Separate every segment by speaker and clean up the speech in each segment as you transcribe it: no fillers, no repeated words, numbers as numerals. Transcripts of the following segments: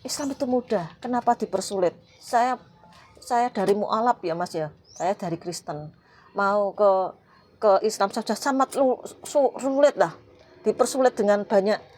Speaker 1: Islam itu mudah, kenapa dipersulit? Saya dari mualaf ya Mas ya, saya dari Kristen, mau ke Islam saja sangat sulit lah, dipersulit dengan banyak.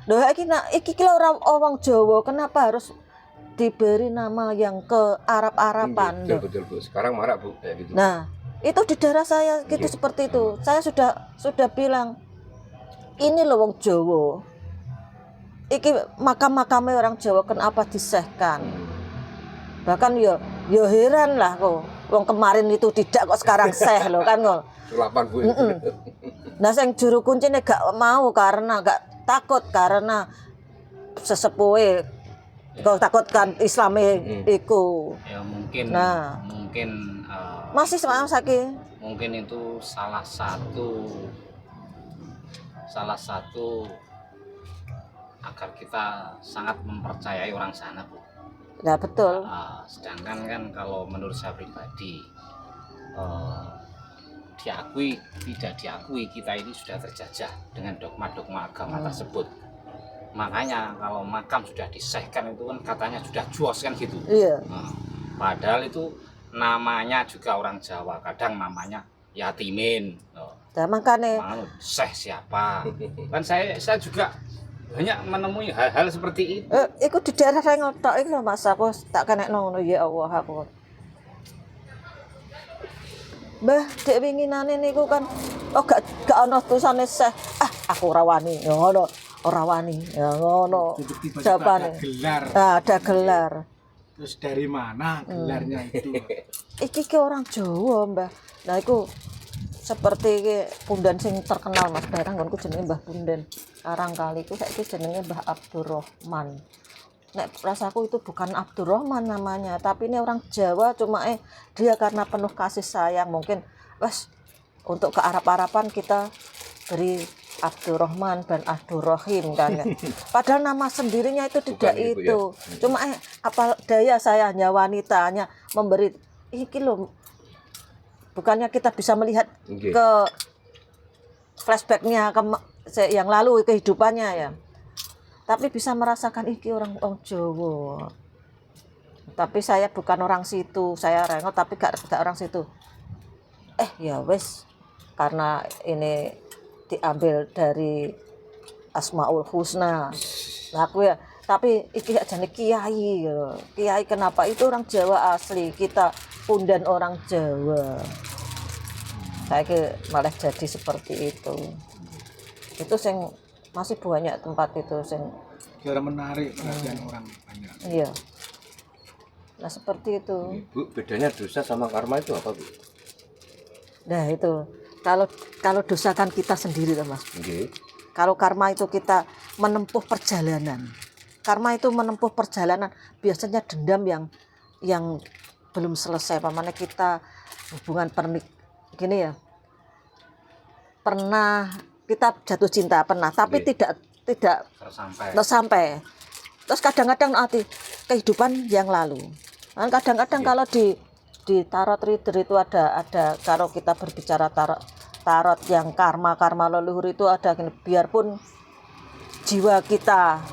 Speaker 1: Loh iki orang Jawa, kenapa harus diberi nama yang ke Arab-Araban?
Speaker 2: Betul Bu. Sekarang marak Bu kayak gitu.
Speaker 1: Nah, itu di daerah saya gitu seperti itu. Saya sudah bilang, ini loh wong Jawa. Iki makam-makamnya orang Jawa kenapa disehkan? Bahkan ya heran lah kok. Wong kemarin itu tidak kok sekarang seh loh kan kok.
Speaker 2: Sulapan Bu.
Speaker 1: Nah, sing juru kuncine gak mau karena gak takut karena sesepuhe kok takutkan Islame iku.
Speaker 3: Ya mungkin
Speaker 1: Masih sama sakit.
Speaker 3: Mungkin itu salah satu agar kita sangat mempercayai orang sana Bu.
Speaker 1: Nah betul.
Speaker 3: Sedangkan kan kalau menurut saya pribadi diakui tidak diakui kita ini sudah terjajah dengan dogma-dogma agama tersebut. Makanya kalau makam sudah disehkan itu kan katanya sudah juos kan gitu.
Speaker 1: Iya.
Speaker 3: Padahal itu namanya juga orang Jawa, kadang namanya yatimin.
Speaker 1: Nah, makanya
Speaker 3: seh siapa? Kan saya juga banyak menemui hal-hal seperti itu.
Speaker 1: Iku di daerah saya ngotok itu Mas, aku tak kena ngono ya Allah aku. Mbah, dek winginane niku kan gak ana tulisane seh. Aku ora wani. Ya ngono, ora wani. Ya ngono. Jawabane. Ada gelar.
Speaker 4: Terus dari mana gelarnya itu?
Speaker 1: Iki ke orang Jawa, Mbah. Nah, iku seperti Pundan sing terkenal Mas, daerah nggonku jenenge Mbah Pundan. Karang kali iku saiki jenenge Mbah Abdurrahman. Nek rasaku itu bukan Abdurrahman namanya, tapi ini orang Jawa cuma dia karena penuh kasih sayang mungkin wes untuk ke Arab-Araban kita beri Abdurrahman dan Abdurrahim kan. Padahal nama sendirinya itu tidak bukan itu. Ya. Cuma apa daya saya hanya wanita hanya memberi iki loh. Bukannya kita bisa melihat ke flashbacknya ke yang lalu kehidupannya ya. Tapi bisa merasakan iki orang Jawa. Tapi saya bukan orang situ, saya rengok tapi gak orang situ. Ya wes karena ini diambil dari Asmaul Husna. Nah aku ya, tapi iki jane kiai gitu. Kiai kenapa? Itu orang Jawa asli, kita Pundan orang Jawa. Saya malah jadi seperti itu. Itu sing masih banyak tempat itu sing
Speaker 4: kira menarik perhatian orang banyak.
Speaker 1: Iya. Nah seperti itu.
Speaker 2: Bu, bedanya dosa sama karma itu apa Bu?
Speaker 1: Nah itu kalau dosa kan kita sendiri Mas.
Speaker 2: Okay.
Speaker 1: Kalau karma itu kita menempuh perjalanan. Karma itu menempuh perjalanan biasanya dendam yang belum selesai. Pamane kita hubungan gini ya. Pernah kita jatuh cinta pernah, tapi tidak tersampai. Terus kadang-kadang nanti kehidupan yang lalu. Kan kadang-kadang kalau di tarot reader itu ada kalau kita berbicara tarot yang karma leluhur itu ada gini, biarpun jiwa kita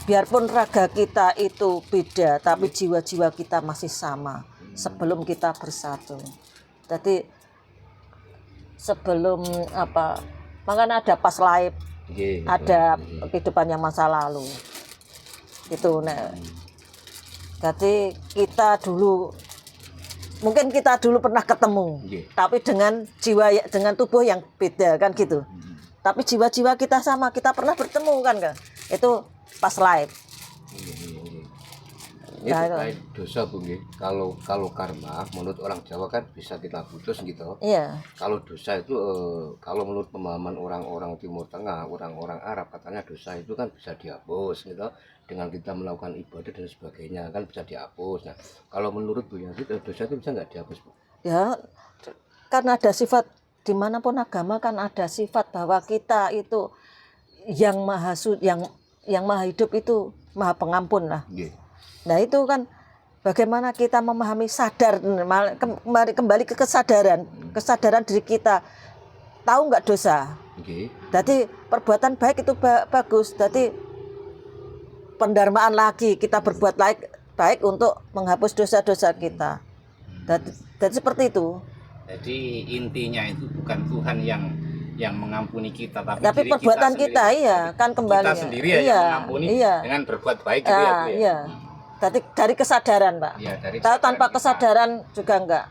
Speaker 1: biarpun raga kita itu beda, tapi jiwa-jiwa kita masih sama sebelum kita bersatu. Jadi sebelum makanya ada past life, ada kehidupan yang masa lalu. Itu Jadi mungkin kita dulu pernah ketemu, tapi dengan jiwa dengan tubuh yang beda kan gitu. Tapi jiwa-jiwa kita sama, kita pernah bertemu kan? Itu past life.
Speaker 2: Ini terkait dosa Bu, kalau karma menurut orang Jawa kan bisa kita putus gitu.
Speaker 1: Iya.
Speaker 2: Kalau dosa itu kalau menurut pemahaman orang-orang Timur Tengah, orang-orang Arab katanya dosa itu kan bisa dihapus gitu. Dengan kita melakukan ibadah dan sebagainya kan bisa dihapus. Nah, kalau menurut Bu Yati dosa itu bisa nggak dihapus Bu?
Speaker 1: Ya, karena ada sifat dimanapun agama kan ada sifat bahwa kita itu yang yang maha hidup itu maha pengampun lah.
Speaker 2: Nggih.
Speaker 1: Nah itu kan bagaimana kita memahami sadar, kembali ke kesadaran diri kita, tahu nggak dosa.
Speaker 2: Nggih.
Speaker 1: Jadi perbuatan baik itu bagus. Jadi pendarmaan lagi kita berbuat baik untuk menghapus dosa-dosa kita. Jadi seperti itu.
Speaker 3: Jadi intinya itu bukan Tuhan yang mengampuni kita, tapi diri
Speaker 1: perbuatan kita,
Speaker 3: sendiri.
Speaker 1: iya kan kembali.
Speaker 3: Kita sendiri ya yang mengampuni dengan berbuat baik gitu ya, Bu, ya.
Speaker 1: Iya. Dari kesadaran, Pak.
Speaker 3: Iya, dari
Speaker 1: Tahu
Speaker 3: kesadaran
Speaker 1: tanpa
Speaker 3: kita.
Speaker 1: kesadaran juga enggak.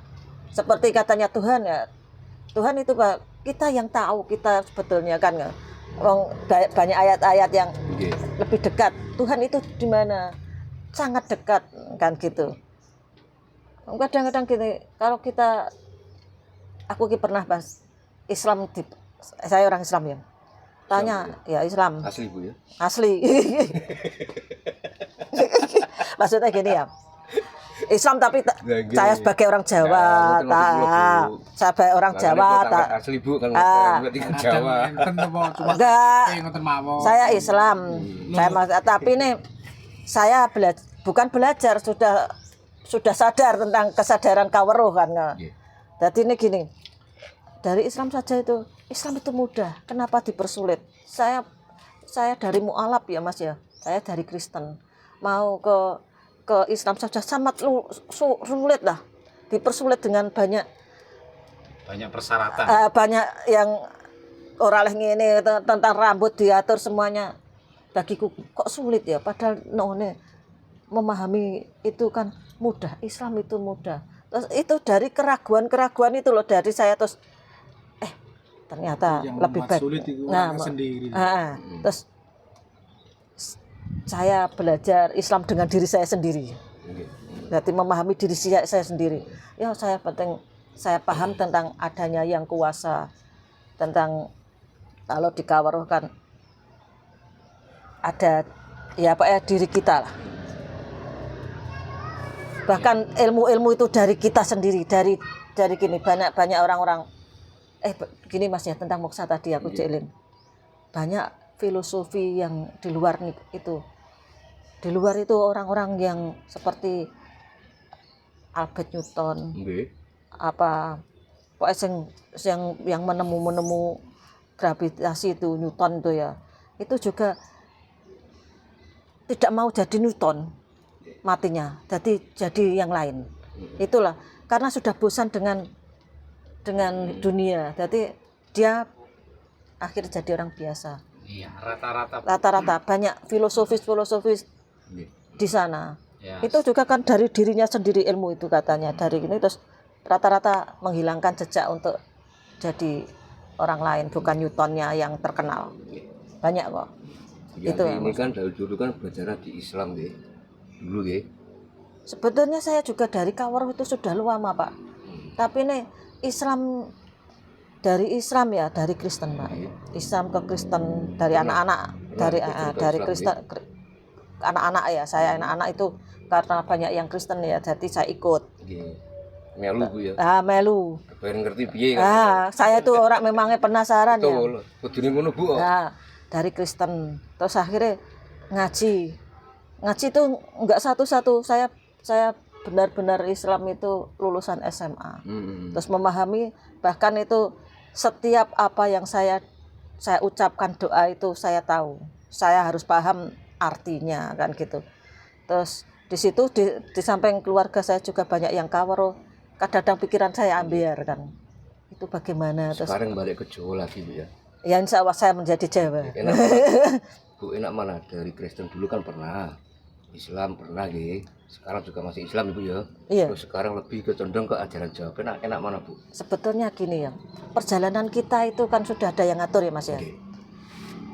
Speaker 1: Seperti katanya Tuhan ya. Tuhan itu Pak, kita yang tahu kita sebetulnya kan enggak. Banyak ayat-ayat yang
Speaker 2: Nggih.
Speaker 1: lebih dekat. Tuhan itu di mana? Sangat dekat kan gitu. Kadang-kadang gini, kalau aku pernah bahas Islam saya orang Islam ya. Tanya ya Islam.
Speaker 2: Asli Bu ya.
Speaker 1: Asli. Maksudnya gini ya. Islam tapi
Speaker 2: Nggih.
Speaker 1: saya sebagai orang Jawa, sebagai orang Jawa,
Speaker 2: asli Bu kan berarti kan
Speaker 4: Ada
Speaker 2: Jawa.
Speaker 4: enten apa cuma
Speaker 1: Enggak.
Speaker 4: ngoten mawon.
Speaker 1: Saya Islam. Tapi ini saya bukan belajar, sudah sadar tentang kesadaran kaweruh kan.
Speaker 2: Nggih.
Speaker 1: Jadi ini gini. Dari Islam saja Islam itu mudah. Kenapa dipersulit? Saya dari mualaf ya Mas ya. Saya dari Kristen. Mau ke Islam saja sangat sulit lah. Dipersulit dengan banyak
Speaker 3: persyaratan.
Speaker 1: banyak yang orang ini tentang rambut diatur semuanya. Bagiku kok sulit ya, padahal none memahami itu kan mudah. Islam itu mudah. Terus itu dari keraguan itu loh, dari saya terus ternyata
Speaker 4: yang
Speaker 1: lebih
Speaker 4: membuat
Speaker 1: baik.
Speaker 4: sulit itu orangnya sendiri.
Speaker 1: Terus saya belajar Islam dengan diri saya sendiri.
Speaker 2: Nggih.
Speaker 1: Berarti memahami diri saya sendiri. Ya saya paham tentang adanya yang kuasa, tentang kalau dikaweruh kan ada ya diri kita lah. Bahkan ilmu-ilmu itu dari kita sendiri, dari gini banyak orang-orang gini Mas ya, tentang moksa tadi aku jelin. Banyak filosofi yang di luar itu. Di luar itu orang-orang yang seperti Albert Newton,
Speaker 2: Nggih.
Speaker 1: yang menemu gravitasi itu Newton itu ya. Itu juga tidak mau jadi Newton matinya, jadi yang lain. Itulah karena sudah bosan dengan dunia, jadi dia akhir jadi orang biasa.
Speaker 3: Iya, rata-rata.
Speaker 1: Rata-rata banyak filosofis
Speaker 2: Nggih.
Speaker 1: di sana.
Speaker 3: Ya,
Speaker 1: Itu juga kan dari dirinya sendiri ilmu itu katanya, dari ini terus rata-rata menghilangkan jejak untuk jadi orang lain, bukan Newtonnya yang terkenal. Banyak kok.
Speaker 2: Itu
Speaker 1: Itu
Speaker 2: ini kan dari dulu kan belajar di Islam nggih. Dulu nggih.
Speaker 1: Sebetulnya saya juga dari kaweruh itu sudah lama Pak. Tapi ini Islam dari Islam ya, dari Kristen Pak. Islam ke Kristen dari anak-anak, dari Kristen anak-anak ya. Saya anak-anak itu karena banyak yang Kristen ya, jadi saya ikut.
Speaker 2: Nggih. Melu Bu ya.
Speaker 1: Melu.
Speaker 2: Kepen ngerti piye kan.
Speaker 1: Saya itu orang memangnya penasaran ya.
Speaker 2: Betul. Kudune ngono Bu.
Speaker 1: Dari Kristen. Terus akhirnya ngaji. Ngaji itu enggak satu-satu. Saya benar-benar Islam itu lulusan SMA. Terus memahami, bahkan itu setiap apa yang saya ucapkan doa itu saya tahu. Saya harus paham artinya kan gitu. Terus di situ di samping keluarga saya juga banyak yang kaweruh. Kadang-kadang pikiran saya ambiar kan. Itu bagaimana terus
Speaker 2: Sekarang balik ke Jawa lagi Bu ya.
Speaker 1: ya insya Allah saya menjadi Jawa.
Speaker 2: Enak mana? Bu enak mana, dari Kristen dulu kan pernah, Islam pernah nggih. Sekarang juga masih Islam Ibu ya.
Speaker 1: Iya.
Speaker 2: Terus sekarang lebih ke condong ke ajaran Jawa. Enak mana Bu?
Speaker 1: Sebetulnya gini ya, perjalanan kita itu kan sudah ada yang ngatur ya Mas ya.
Speaker 2: Nggih.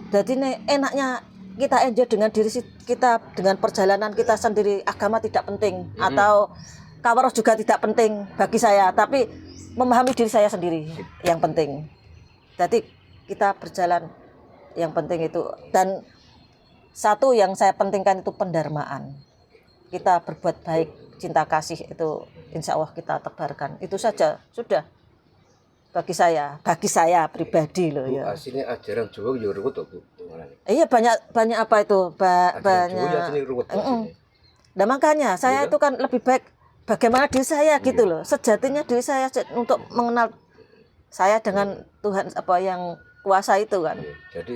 Speaker 1: Jadi enaknya kita enjoy dengan diri kita, dengan perjalanan kita sendiri. Agama tidak penting atau kaweruh juga tidak penting bagi saya, tapi memahami diri saya sendiri yang penting. Jadi kita berjalan yang penting itu, dan satu yang saya pentingkan itu pendarmaan. Kita berbuat baik, cinta kasih itu insya Allah kita tebarkan. Itu saja sudah. bagi saya pribadi loh
Speaker 2: Bu,
Speaker 1: ya.
Speaker 2: aslinya ajaran Jawa ya ruwet to, Bu.
Speaker 1: Iya banyak apa itu
Speaker 2: Ajaran Jawa ya
Speaker 1: banyak.
Speaker 2: aslinya ruwet to aslinya.
Speaker 1: Nah makanya saya
Speaker 2: Iya.
Speaker 1: itu kan lebih baik bagaimana diri saya gitu loh. Sejatinya diri saya untuk mengenal saya dengan Tuhan apa yang kuasa itu kan.
Speaker 2: Iya. Jadi